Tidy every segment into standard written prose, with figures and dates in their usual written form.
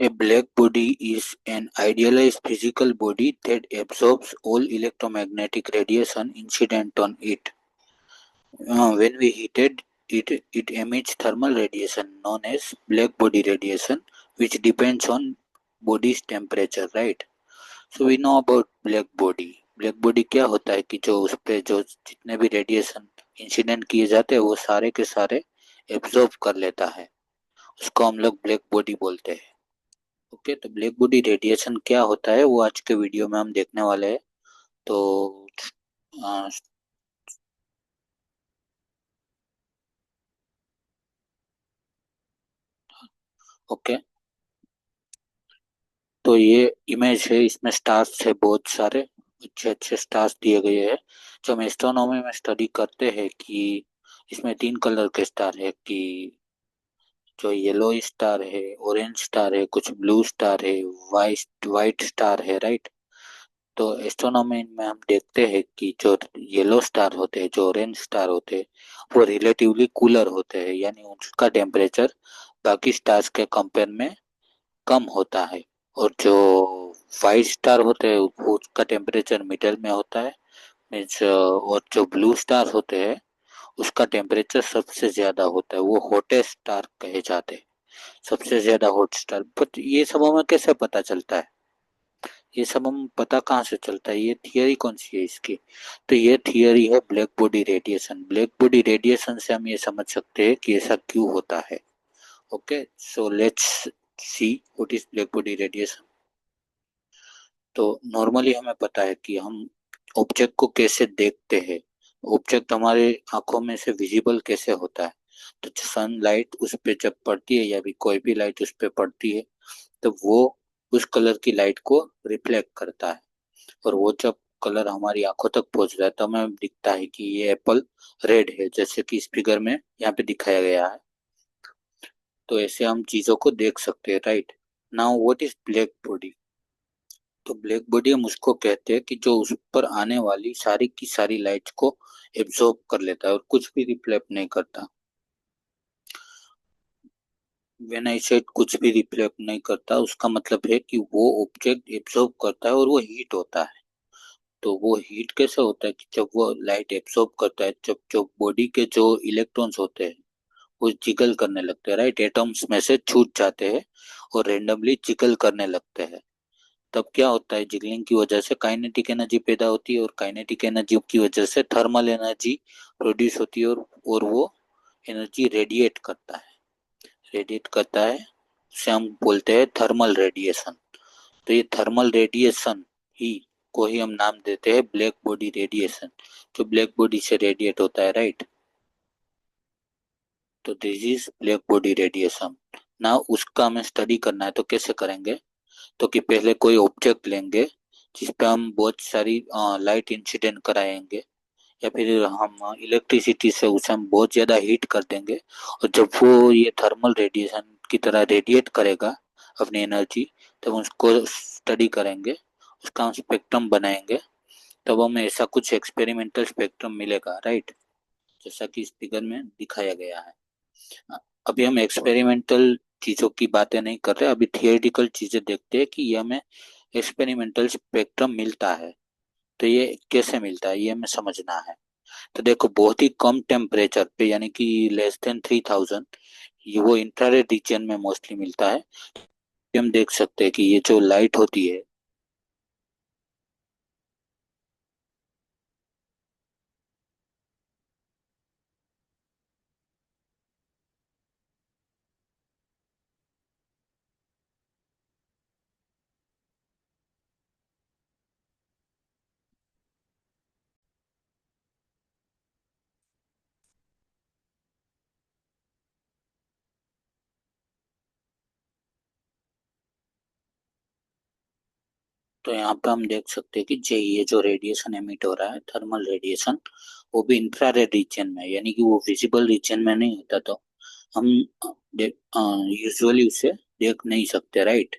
A black body is an idealized physical body that absorbs all electromagnetic radiation incident on it. When we heat it emits thermal radiation known as black body radiation, which depends on body's temperature, right? So we know about black body. Black body क्या होता है कि जो उस पे जो जितने भी रेडिएशन इंसिडेंट किए जाते हैं वो सारे के सारे एब्जॉर्ब कर लेता है, उसको हम लोग ब्लैक बॉडी बोलते हैं। ओके, तो ब्लैक बॉडी रेडिएशन क्या होता है वो आज के वीडियो में हम देखने वाले हैं। तो आ, ओके, तो ये इमेज है, इसमें स्टार्स है, बहुत सारे अच्छे अच्छे स्टार्स दिए गए हैं। जो हम एस्ट्रोनॉमी में स्टडी करते हैं कि इसमें तीन कलर के स्टार है कि जो येलो स्टार है, ऑरेंज स्टार है, कुछ ब्लू स्टार है, वाइट वाइट स्टार है, राइट। तो एस्ट्रोनॉमी में हम देखते हैं कि जो येलो स्टार होते हैं, जो ऑरेंज स्टार होते हैं, वो रिलेटिवली कूलर होते हैं, यानी उसका टेम्परेचर बाकी स्टार्स के कंपेयर में कम होता है। और जो फाइव स्टार होते हैं उसका टेम्परेचर मिडल में होता है, मीन्स। और जो ब्लू स्टार होते हैं उसका टेम्परेचर सबसे ज्यादा होता है, वो हॉटेस्ट स्टार कहे जाते हैं, सबसे ज्यादा हॉट स्टार। बट ये सब हमें कैसे पता चलता है, ये सब हम पता कहाँ से चलता है, ये थियरी कौन सी है इसकी? तो ये थियरी है black body radiation. Black body radiation से हम ये समझ सकते हैं कि ऐसा क्यों होता है। Okay, so let's see what is black body radiation. तो नॉर्मली हमें पता है कि हम ऑब्जेक्ट को कैसे देखते हैं, ऑब्जेक्ट हमारे आंखों में से विजिबल कैसे होता है। तो सनलाइट उस पे जब पड़ती है या भी कोई भी लाइट उस पे पड़ती है तो वो उस कलर की लाइट को रिफ्लेक्ट करता है, और वो जब कलर हमारी आंखों तक पहुंच जाता है तो हमें दिखता है कि ये एप्पल रेड है, जैसे कि इस फिगर में यहाँ पे दिखाया गया है। तो ऐसे हम चीजों को देख सकते हैं, right. Now what is black body? तो ब्लैक बॉडी हम उसको कहते हैं कि जो उस पर आने वाली सारी की सारी लाइट को एब्जॉर्ब कर लेता है और कुछ भी रिफ्लेक्ट नहीं करता। व्हेन आई सेड कुछ भी रिफ्लेक्ट नहीं करता, उसका मतलब है कि वो ऑब्जेक्ट एब्जॉर्ब करता है और वो हीट होता है। तो वो हीट कैसे होता है कि जब वो लाइट एब्सॉर्ब करता है, जब जो बॉडी के जो इलेक्ट्रॉन्स होते हैं वो जिगल करने लगते हैं, राइट, एटम्स में से छूट जाते हैं और रेंडमली जिगल करने लगते हैं। तब क्या होता है, जिगलिंग की वजह से काइनेटिक एनर्जी पैदा होती है, और काइनेटिक एनर्जी की वजह से थर्मल एनर्जी प्रोड्यूस होती है, और वो एनर्जी रेडिएट करता है, उसे हम बोलते हैं थर्मल रेडिएशन। तो ये थर्मल रेडिएशन ही को ही हम नाम देते हैं ब्लैक बॉडी रेडिएशन, जो ब्लैक बॉडी से रेडिएट होता है, राइट। तो this is black body radiation. ना उसका हमें स्टडी करना है तो कैसे करेंगे? तो कि पहले कोई ऑब्जेक्ट लेंगे जिस पे हम बहुत सारी लाइट इंसिडेंट कराएंगे, या फिर हम इलेक्ट्रिसिटी से उसे हम बहुत ज़्यादा हीट कर देंगे, और जब वो ये थर्मल रेडिएशन की तरह रेडिएट करेगा अपनी एनर्जी, तब उसको स्टडी करेंगे, उसका हम स्पेक्ट्रम बनाएंगे, तब हमें ऐसा कुछ एक्सपेरिमेंटल स्पेक्ट्रम मिलेगा, राइट, जैसा कि इस फिगर में दिखाया गया है। अभी हम एक्सपेरिमेंटल चीज़ों की बातें नहीं कर रहे, अभी थियोरेटिकल चीज़ें देखते हैं कि ये हमें एक्सपेरिमेंटल स्पेक्ट्रम मिलता है। तो ये कैसे मिलता है ये हमें समझना है। तो देखो, बहुत ही कम टेम्परेचर पे, यानी कि लेस देन 3000, ये वो इंफ्रारेड रीजन में मोस्टली मिलता है। हम देख सकते हैं कि ये जो लाइट होती है, तो यहाँ पे हम देख सकते हैं कि ये जो रेडिएशन एमिट हो रहा है, थर्मल रेडिएशन, वो भी इंफ्रारेड रीजन में है, यानी कि वो विजिबल रीजन में नहीं होता, तो हम यूजुअली उसे देख नहीं सकते, राइट।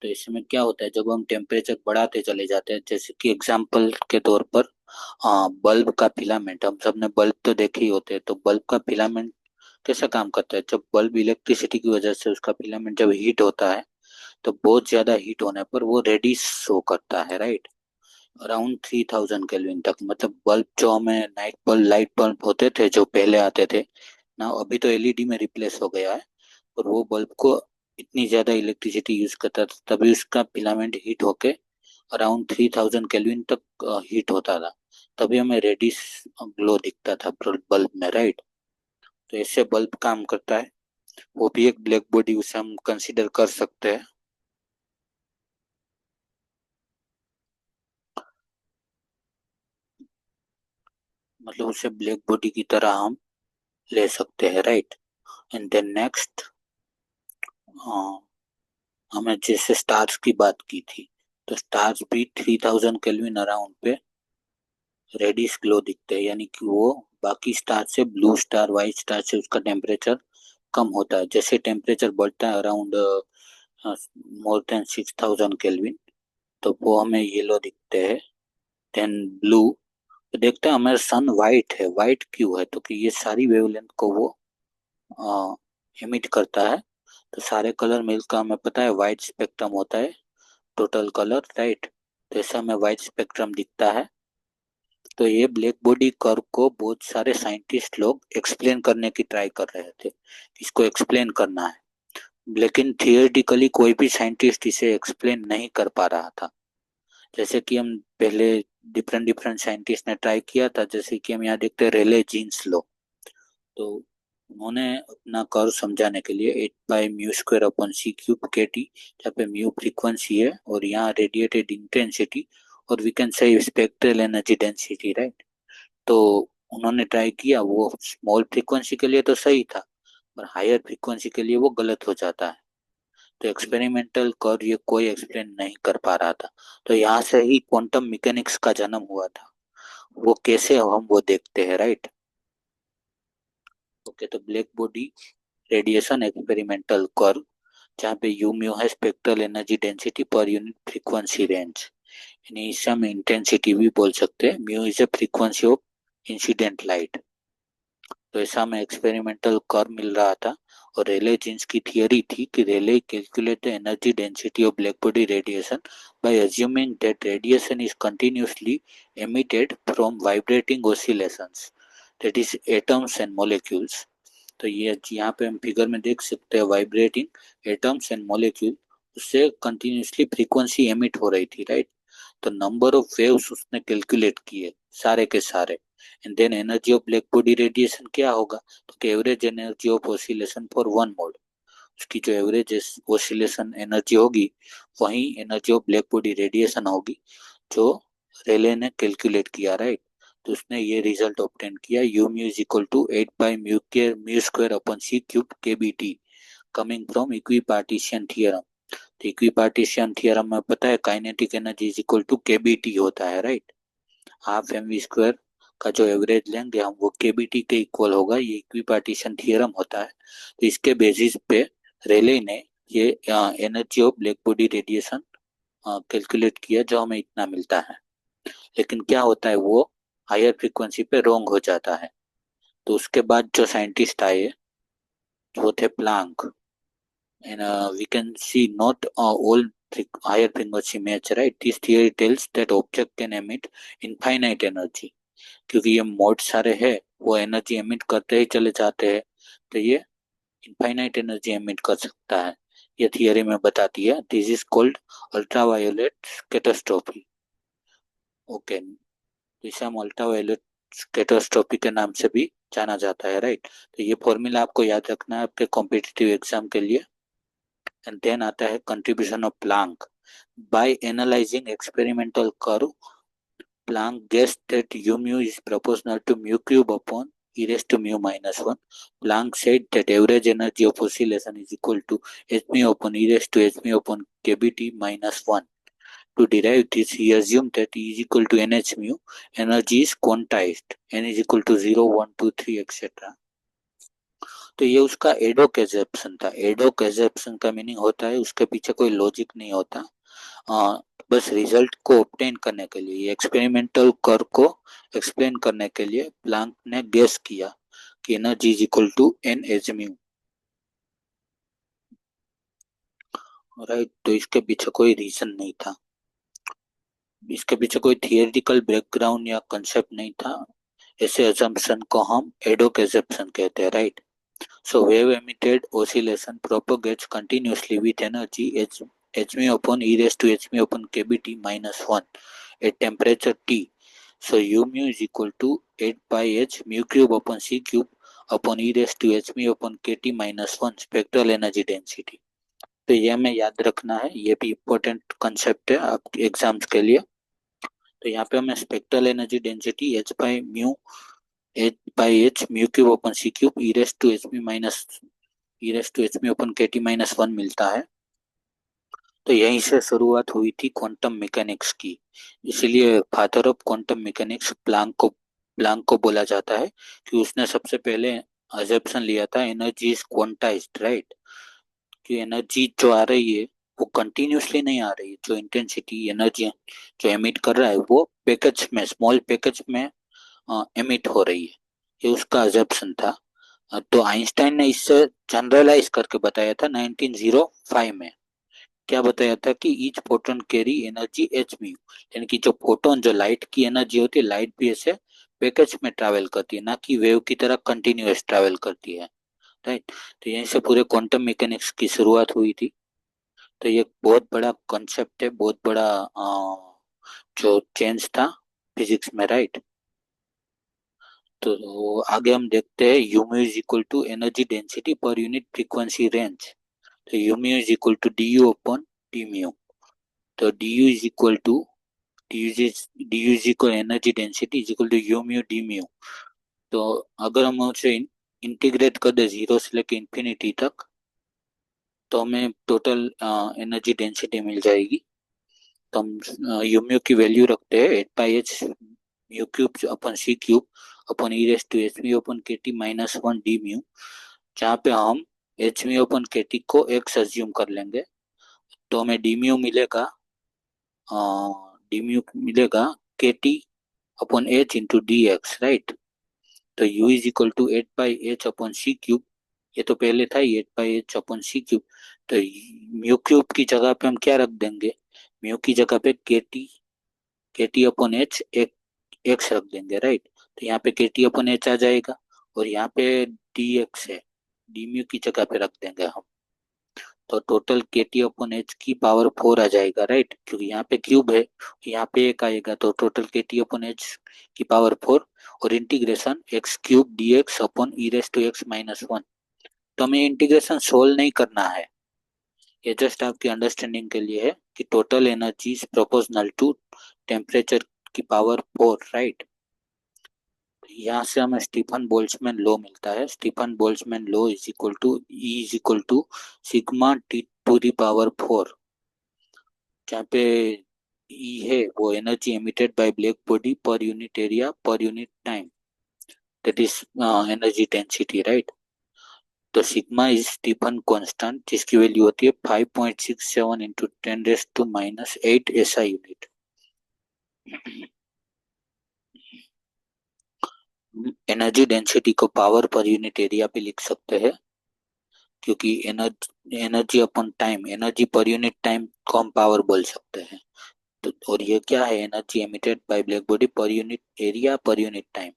तो इसमें क्या होता है, जब हम टेम्परेचर बढ़ाते चले जाते हैं, जैसे कि एग्जाम्पल के तौर पर बल्ब का फिलामेंट, हम सबने बल्ब तो देखे ही होते हैं, तो बल्ब का फिलामेंट कैसा काम करता है, जब बल्ब इलेक्ट्रिसिटी की वजह से उसका फिलामेंट जब हीट होता है तो बहुत ज्यादा हीट होने पर वो रेडिश शो करता है, राइट। अराउंड 3000 केल्विन तक, मतलब बल्ब जो हमें नाइट बल्ब लाइट बल्ब होते थे जो पहले आते थे ना, अभी तो एलईडी में रिप्लेस हो गया है। और वो बल्ब को इतनी ज्यादा इलेक्ट्रिसिटी यूज करता था तभी उसका फिलामेंट हीट होके अराउंड 3000 केल्विन तक हीट होता था, तभी हमें रेडिश ग्लो दिखता था बल्ब में, राइट। तो ऐसे बल्ब काम करता है, वो भी एक ब्लैक बॉडी उसे हम कंसीडर कर सकते हैं। मतलब उसे ब्लैक बॉडी की तरह हम ले सकते हैं, राइट। एंड देन नेक्स्ट, हमें जैसे स्टार्स की बात की थी, तो स्टार्स भी 3000 केल्विन अराउंड पे रेडिश ग्लो दिखते हैं, यानी कि वो बाकी स्टार से, ब्लू स्टार व्हाइट स्टार से उसका टेम्परेचर कम होता है। जैसे टेम्परेचर बढ़ता है अराउंड मोर देन 6000 केल्विन, तो वो हमें येलो दिखते हैं। देन ब्लू, तो देखते हैं हमारा सन वाइट है, वाइट क्यों है, तो कि ये सारी वेवलेंथ को वो इमिट करता है। तो सारे कलर मिलकर हमें पता है वाइट स्पेक्ट्रम होता है, टोटल कलर, राइट। तो ऐसा हमें वाइट स्पेक्ट्रम दिखता है। तो ये ब्लैक बॉडी कर्व को बहुत सारे साइंटिस्ट लोग एक्सप्लेन करने की ट्राई कर रहे थे, इसको एक्सप्लेन करना है, लेकिन थियोरेटिकली कोई भी साइंटिस्ट इसे एक्सप्लेन नहीं कर पा रहा था। जैसे कि हम पहले डिफरेंट डिफरेंट साइंटिस्ट ने ट्राई किया था, जैसे कि हम यहाँ देखते हैं रेले जीन्स लो। तो उन्होंने अपना कर्व समझाने के लिए 8 पाई म्यू स्क्वायर अपॉन सी क्यूब के टी, जहाँ पे म्यू फ्रीक्वेंसी है और यहाँ रेडिएटेड इंटेंसिटी, और we can say spectral energy density, right. तो उन्होंने ट्राई किया, वो स्मॉल फ्रीक्वेंसी के लिए तो सही था, पर हायर फ्रीक्वेंसी के लिए वो गलत हो जाता है। तो एक्सपेरिमेंटल कर्व ये कोई एक्सप्लेन नहीं कर पा रहा था। तो यहाँ से ही क्वांटम मैकेनिक्स का जन्म हुआ था, वो कैसे हम वो देखते हैं, राइट। ओके, तो black body radiation experimental curve, जहाँ पे यू म्यू है spectral energy density per unit frequency range, यानी इसे हम इंटेंसिटी भी बोल सकते हैं। Mu is a frequency of incident light. तो ऐसा हमें एक्सपेरिमेंटल कर्व मिल रहा था। और रेले जीन्स की थियरी थी कि Rayleigh calculate the energy density of black body radiation by assuming that radiation is continuously emitted from vibrating oscillations, that is atoms and molecules। तो ये यहाँ पे हम फिगर में देख सकते हैं, वाइब्रेटिंग एटम्स एंड मॉलिक्यूल, उससे कंटिन्यूसली फ्रीक्वेंसी एमिट हो रही थी, राइट। तो नंबर ऑफ वेव्स उसने कैलकुलेट किए सारे के सारे। And then energy of black body radiation क्या होगा, तो average energy of oscillation for one mode, उसकी जो एवरेज ऑसिलेशन एनर्जी होगी वही energy of black body radiation होगी जो रेले ने कैलकुलेट किया, राइट। तो उसने ये रिजल्ट ऑब्टेन किया, U mu is equal to 8 pi mu square upon C cube K B T, coming from equipartition theorem. तो इक्विपार्टीशन थियरम में पता है kinetic energy is equal to K B T होता है, right. Half M V square का जो average लेंगे हम वो के बी टी के इक्वल होगा, ये इक्विपार्टीशन थियरम होता है। तो इसके बेसिस पे रेले ने ये energy of black body radiation calculate किया, जो हमें इतना मिलता है। लेकिन क्या होता है, वो हायर फ्रीक्वेंसी पे रोंग हो जाता है। तो उसके बाद जो साइंटिस्ट आए वो थे Planck, and we can see not all higher frequency match, right। This theory tells that object can emit infinite energy, क्योंकि ये मोड सारे हैं, वो एनर्जी एमिट करते ही चले जाते हैं, तो ये इनफाइनाइट एनर्जी एमिट कर सकता है, ये थियरी में बताती है। This is called ultraviolet catastrophe. Okay, इसे हम अल्ट्रावायोलेट कैटास्ट्रोफी के नाम से भी जाना जाता है, राइट। तो ये फॉर्मूला आपको याद रखना है आपके कॉम्पिटिटिव एग्जाम के लिए। एंड देन आता है contribution of Planck. By analysing experimental curve, Planck guessed that u mu is proportional to mu cube upon e raised to mu minus 1। Planck said that average energy of oscillation is equal to h mu upon e raised to h mu upon kbt minus 1। To derive this, he assumed that E is equal to nh mu, energy is quantized, n is equal to 0, 1, 2, 3, etc। तो ये उसका ad hoc assumption था। Ad hoc assumption का meaning होता है उसके पीछे कोई लॉजिक नहीं होता, आ, बस रिजल्ट को ऑब्टेन करने के लिए, एक्सपेरिमेंटल कर्व को एक्सप्लेन करने के लिए प्लांक ने गेस किया कि energy is equal to n h mu, right. तो इसके पीछे कोई रीजन नहीं था, इसके पीछे कोई थियोरिटिकल बैकग्राउंड या कंसेप्ट नहीं था। ऐसे assumption को हम एडोक assumption कहते हैं, right. So wave emitted oscillation propagates continuously with energy h mu upon e raised to h mu upon kbt minus 1 at temperature T. So u mu is equal to 8 pi h mu cube upon c cube upon e raised to h mu upon kt minus 1 spectral energy density. तो ये हमें याद रखना है, ये भी important concept है आप एग्जाम्स के लिए। तो यहाँ पे हमें spectral energy density H mu cube upon C cube E raise to H mu upon K T minus one मिलता है। तो यहीं से शुरुआत हुई थी क्वांटम मैकेनिक्स की, इसीलिए father of quantum mechanics Planck को बोला जाता है कि उसने सबसे पहले अजम्पशन लिया था एनर्जी इज क्वांटाइज्ड, राइट। कि एनर्जी जो आ रही है वो कंटिन्यूसली नहीं आ रही है, जो इंटेंसिटी एनर्जी जो एमिट कर रहा है वो पैकेज में, स्मॉल पैकेज में एमिट हो रही है, ये उसका अजम्पशन था। तो आइंस्टाइन ने इससे जनरलाइज करके बताया था 1905 में। क्या बताया था कि each photon carry energy H mu, यानी कि जो फोटोन, जो लाइट की एनर्जी होती है, लाइट भी ऐसे पैकेज में ट्रैवल करती है, ना कि वेव की तरह कंटिन्यूअस ट्रैवल करती है, राइट। तो यहीं से पूरे क्वांटम मैकेनिक्स की शुरुआत हुई थी। तो ये बहुत बड़ा कॉन्सेप्ट है, बहुत बड़ा जो चेंज था फिजिक्स में, राइट। तो आगे हम देखते हैं U mu is equal to energy density per unit frequency range. तो U mu is equal to D U upon D mu. तो D U is equal to D U is equal energy density is equal to U mu D mu. तो अगर हम उसे integrate कर दे zero से लेके infinity तक, तो हमें टोटल एनर्जी डेंसिटी मिल जाएगी। तो हम यू म्यू की वैल्यू रखते हैं 8 pi H mu cube upon C cube upon E raise to H mu upon K T minus one D mu, जहाँ पे हम H mu upon K T को एक्स अज्यूम कर लेंगे। तो हमें डी म्यू मिलेगा, k T upon h into d x, right. तो u is equal to 8 pi h upon C cube, ये तो पहले था ही 8 पाई एच अपॉन सी क्यूब। तो म्यू क्यूब की जगह पे हम क्या रख देंगे, म्यू की जगह पे के टी अपॉन एच एक एक्स रख देंगे, राइट। तो यहाँ पे के टी अपॉन एच आ जाएगा, और यहाँ पे डी एक्स है, डी म्यू की जगह पे रख देंगे हम। तो total k T upon h की पावर 4 आ जाएगा, राइट, क्योंकि यहाँ पे क्यूब है, यहाँ पे एक आएगा, तो total k T upon h की पावर 4। और integration x cube d x upon e raise to x minus one. तो हमें इंटीग्रेशन सोल्व नहीं करना है, ये जस्ट आपकी अंडरस्टैंडिंग के लिए है कि total energy is proportional to temperature की पावर 4, राइट। यहाँ से हमें स्टीफन बोल्ट्जमैन लॉ मिलता है। Stefan Boltzmann law is equal to E is equal to sigma T to the power 4, जहाँ पे ई है वो energy emitted by black body per unit area per unit time, that is energy density, right. तो sigma is Stefan constant, जिसकी value होती है 5.67 into 10⁻⁸ SI unit. Energy density को power पर यूनिट एरिया पे लिख सकते हैं, क्योंकि एनर्जी अपॉन टाइम, एनर्जी पर यूनिट टाइम को हम पावर बोल सकते हैं। तो और ये क्या है, energy emitted by black body per unit area per unit time.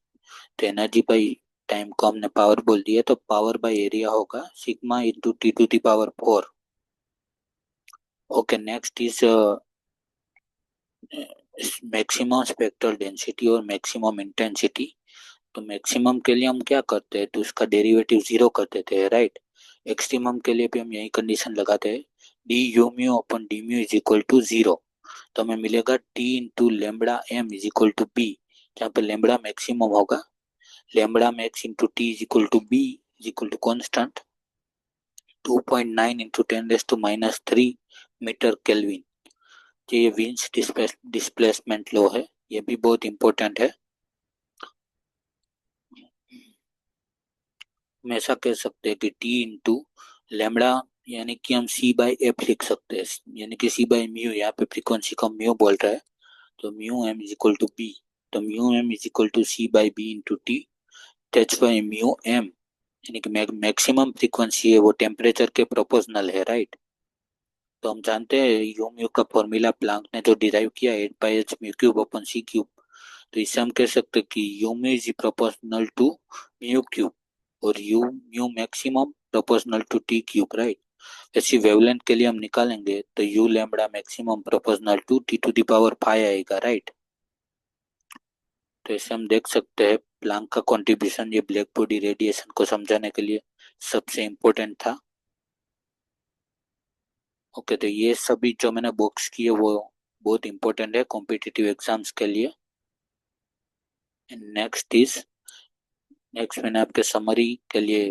तो एनर्जी बाय टाइम को हमने पावर बोल दिया, तो पावर बाय एरिया होगा sigma into T to the power 4। Okay, next is maximum spectral density और मैक्सिमम इंटेंसिटी। तो maximum के लिए हम क्या करते हैं, तो उसका डेरिवेटिव जीरो कर देते हैं, राइट। एक्सट्रीमम के लिए भी हम यही कंडीशन लगाते हैं, d u mu upon d mu is equal to zero. तो हमें मिलेगा T into lambda m is equal to b, जहाँ पे लेमड़ा मैक्सिमम होगा, lambda max into T is equal to b is equal to constant 2.9 into 10⁻³ metre kelvin. ये Wien's displacement law है, ये भी बहुत इंपॉर्टेंट है। हम ऐसा कह सकते हैं कि टी इंटू लेमड़ा, यानी कि हम सी बाई एफ लिख सकते हैं, यानी कि सी बाई म्यू, यहाँ पे फ्रीक्वेंसी का म्यू बोल रहा है, तो mu M is equal to B. तो mu M is equal to C by B into T, that's why mu M यानी कि मैक्सिमम फ्रीक्वेंसी है वो टेम्परेचर के प्रोपोर्शनल है, राइट। तो हम जानते हैं यू म्यू का फॉर्मूला प्लांक ने जो डिराइव किया 8 pi H mu cube upon C cube. तो इससे हम कह सकते हैं कि U mu is proportional to mu cube और U mu maximum proportional to T cube, right. ऐसी वेवलेंथ के लिए हम निकालेंगे तो U lambda maximum proportional to T to the power 5 आएगा, राइट। तो ऐसे हम देख सकते हैं प्लांक का कंट्रीब्यूशन ये ब्लैक बॉडी रेडिएशन को समझाने के लिए सबसे इम्पोर्टेंट था। ओके, तो ये सभी जो मैंने बुक्स किए वो बहुत इंपॉर्टेंट है कॉम्पिटिटिव एग्जाम्स के लिए। नेक्स्ट मैंने आपके समरी के लिए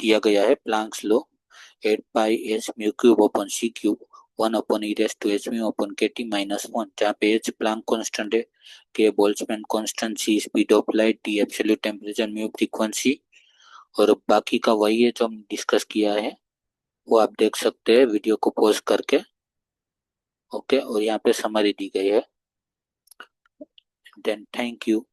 दिया गया है Planck's law 8 pi H mu cube upon C cube 1 upon E raise to H mu upon K T -1, जहाँ पे एच प्लांक कांस्टेंट है, k Boltzmann constant, c speed of light, T absolute temperature, mu frequency. और बाकी का वही है जो हम डिस्कस किया है, वो आप देख सकते हैं वीडियो को पॉज करके। ओके, और यहाँ पे समरी दी गई है। Then thank you.